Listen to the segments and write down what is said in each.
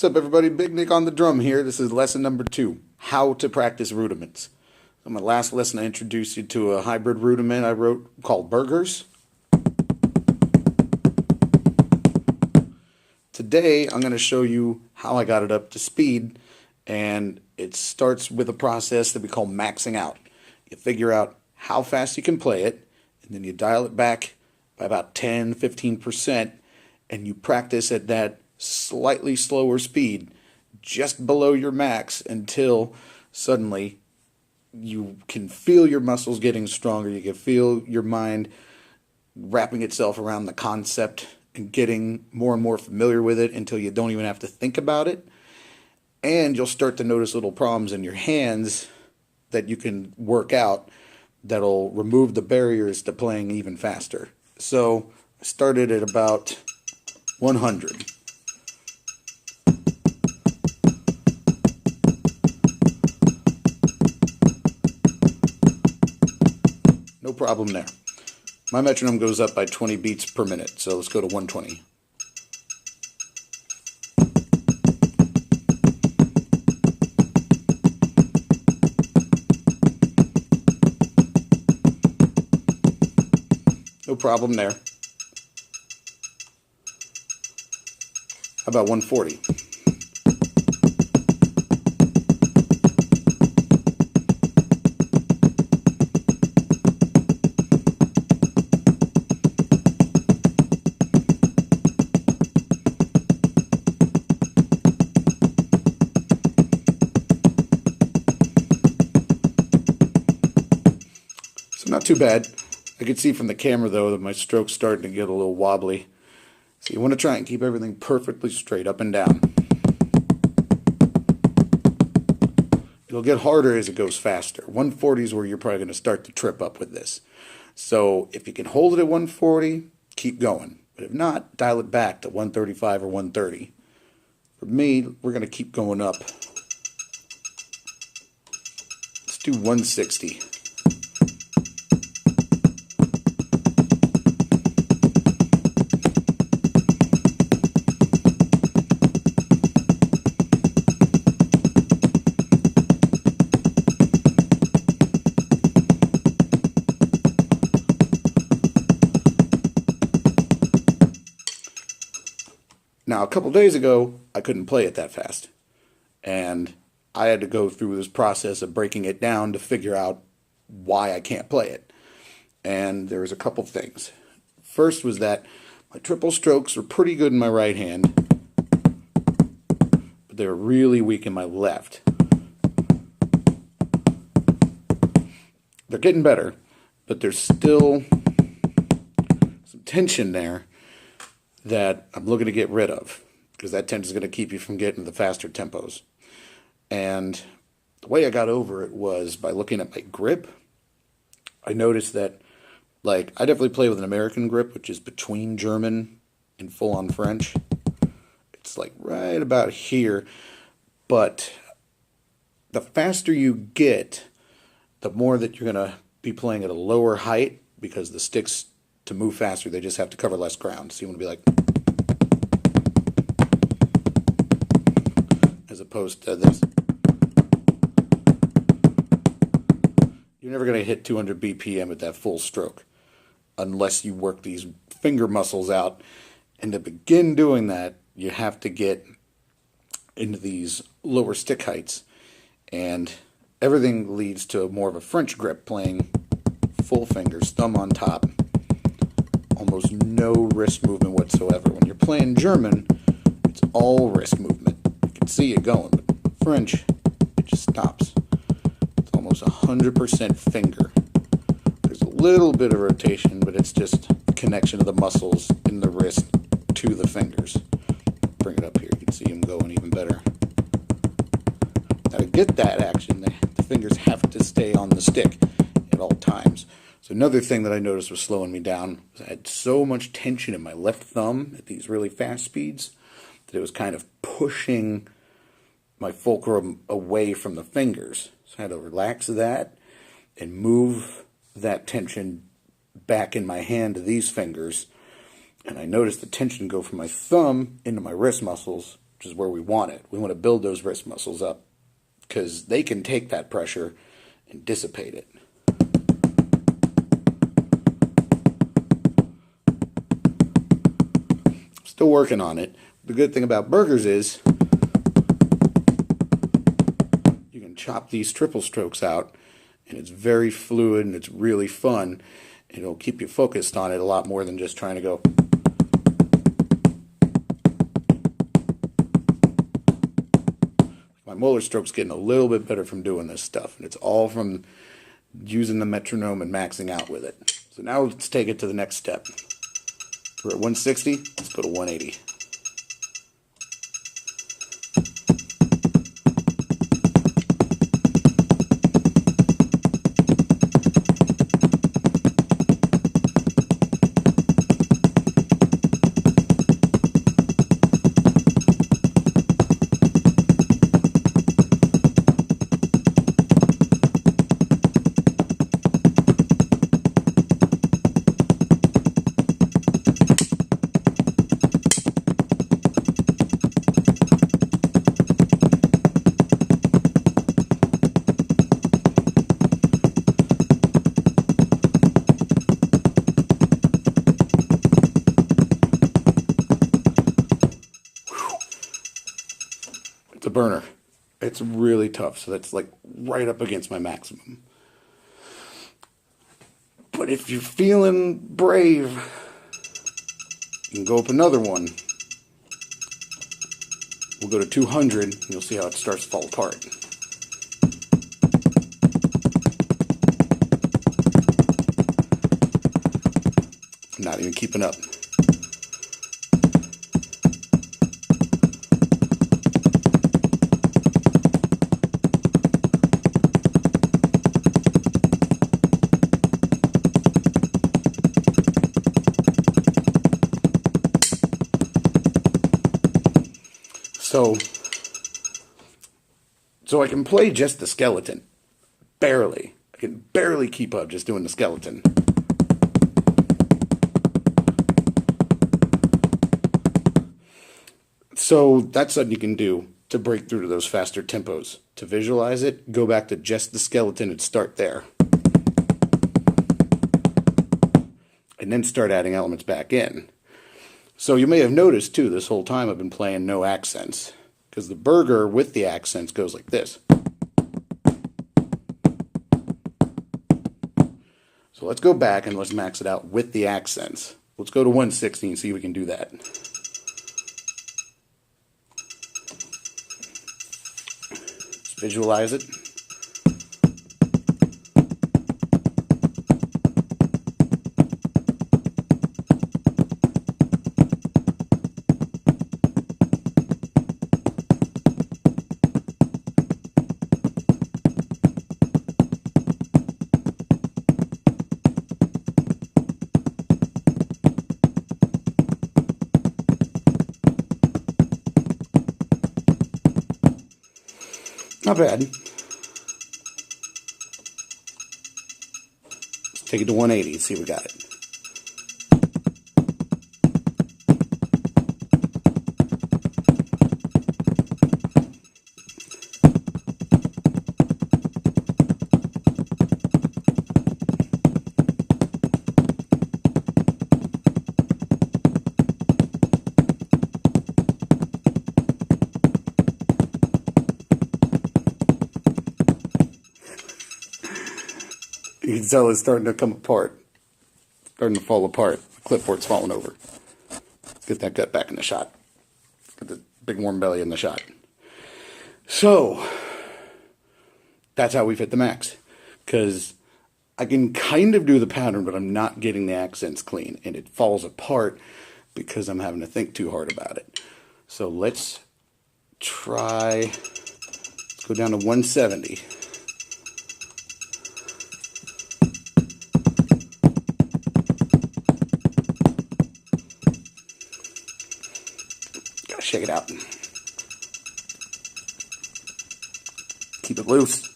What's up, everybody? Big Nick on the drum here. This is lesson number 2, how to practice rudiments. In my last lesson, I introduced you to a hybrid rudiment I wrote called burgers. Today, I'm going to show you how I got it up to speed, and it starts with a process that we call maxing out. You figure out how fast you can play it, and then you dial it back by about 10-15%, and you practice at that slightly slower speed just below your max until suddenly you can feel your muscles getting stronger. You can feel your mind wrapping itself around the concept and getting more and more familiar with it until you don't even have to think about it. And you'll start to notice little problems in your hands that you can work out that'll remove the barriers to playing even faster. So I started at about 100. No problem there. My metronome goes up by 20 beats per minute, so let's go to 120. No problem there. How about 140? So not too bad. I can see from the camera though that my stroke's starting to get a little wobbly. So you want to try and keep everything perfectly straight up and down. It'll get harder as it goes faster. 140 is where you're probably going to start to trip up with this. So if you can hold it at 140, keep going. But if not, dial it back to 135 or 130. For me, we're going to keep going up. Let's do 160. Now, a couple days ago, I couldn't play it that fast, and I had to go through this process of breaking it down to figure out why I can't play it. And there was a couple things. First was that my triple strokes were pretty good in my right hand, but they were really weak in my left. They're getting better, but there's still some tension there that I'm looking to get rid of, because that tension is going to keep you from getting the faster tempos. And the way I got over it was by looking at my grip. I noticed that, I definitely play with an American grip, which is between German and full-on French. It's right about here, but the faster you get, the more that you're going to be playing at a lower height, because the sticks, to move faster, they just have to cover less ground. So you want to be like, as opposed to this. You're never going to hit 200 BPM at that full stroke unless you work these finger muscles out. And to begin doing that, you have to get into these lower stick heights. And everything leads to more of a French grip, playing full fingers, thumb on top. Almost no wrist movement whatsoever. When you're playing German, it's all wrist movement. You can see it going, but French, it just stops. It's almost 100% finger. There's a little bit of rotation, but it's just connection of the muscles in the wrist to the fingers. Bring it up here, you can see them going even better. Now to get that action, the fingers have to stay on the stick at all times. So another thing that I noticed was slowing me down was I had so much tension in my left thumb at these really fast speeds that it was kind of pushing my fulcrum away from the fingers. So I had to relax that and move that tension back in my hand to these fingers. And I noticed the tension go from my thumb into my wrist muscles which is where we want it. We want to build those wrist muscles up because they can take that pressure and dissipate it. Still working on it. The good thing about burgers is you can chop these triple strokes out, and it's very fluid and it's really fun. And it'll keep you focused on it a lot more than just trying to go. My molar stroke's getting a little bit better from doing this stuff, and it's all from using the metronome and maxing out with it. So now let's take it to the next step. We're at 160, let's go to 180. It's a burner. It's really tough, so that's like right up against my maximum. But if you're feeling brave, you can go up another one. We'll go to 200, and you'll see how it starts to fall apart. I'm not even keeping up. So I can play just the skeleton. Barely. I can barely keep up just doing the skeleton. So that's something you can do to break through to those faster tempos. To visualize it, go back to just the skeleton and start there. And then start adding elements back in. So you may have noticed too, this whole time I've been playing no accents. Because the burger with the accents goes like this. So let's go back and let's max it out with the accents. Let's go to 160 and see if we can do that. Let's visualize it. Not bad. Let's take it to 180 and see if we got it. You can tell it's starting to come apart. Starting to fall apart. The clipboard's falling over. Let's get that gut back in the shot. Get the big warm belly in the shot. So, that's how we've hit the max. Because I can kind of do the pattern, but I'm not getting the accents clean. And it falls apart because I'm having to think too hard about it. So let's try, let's go down to 170. Shake it out. Keep it loose.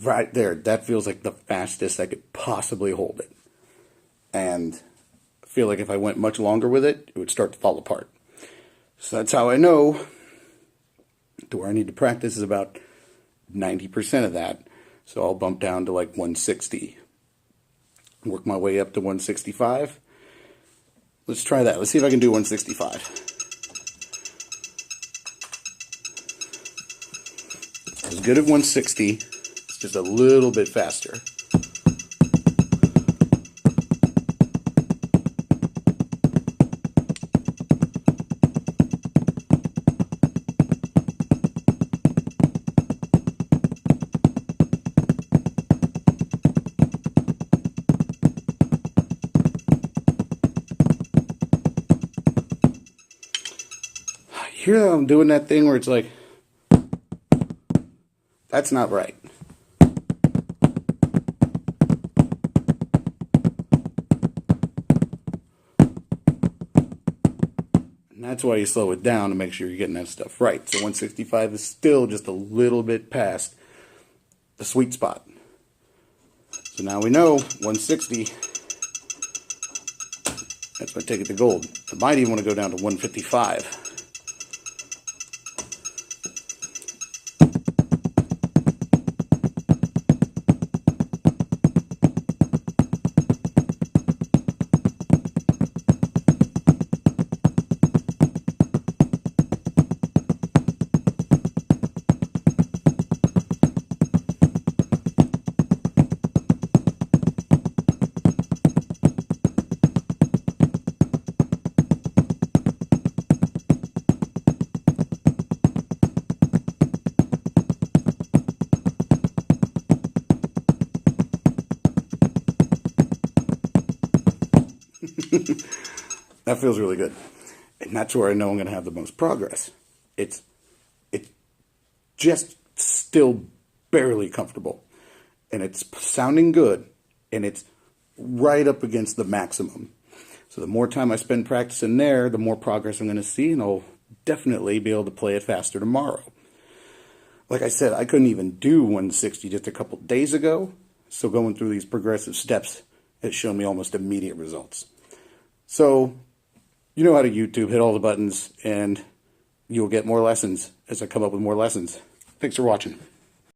right there, that feels like the fastest I could possibly hold it. And I feel like if I went much longer with it, it would start to fall apart. So that's how I know to where I need to practice is about 90% of that. So I'll bump down to like 160. Work my way up to 165. Let's try that. Let's see if I can do 165. I was good at 160. It's just a little bit faster. Here I'm doing that thing where it's like, that's not right. And that's why you slow it down to make sure you're getting that stuff right. So 165 is still just a little bit past the sweet spot. So now we know 160, that's when I take it to gold. I might even want to go down to 155. That feels really good. And that's where I know I'm going to have the most progress. It's just still barely comfortable. And it's sounding good. And it's right up against the maximum. So the more time I spend practicing there, the more progress I'm going to see. And I'll definitely be able to play it faster tomorrow. Like I said, I couldn't even do 160 just a couple days ago. So going through these progressive steps has shown me almost immediate results. So, you know how to YouTube, hit all the buttons, and you'll get more lessons as I come up with more lessons. Thanks for watching.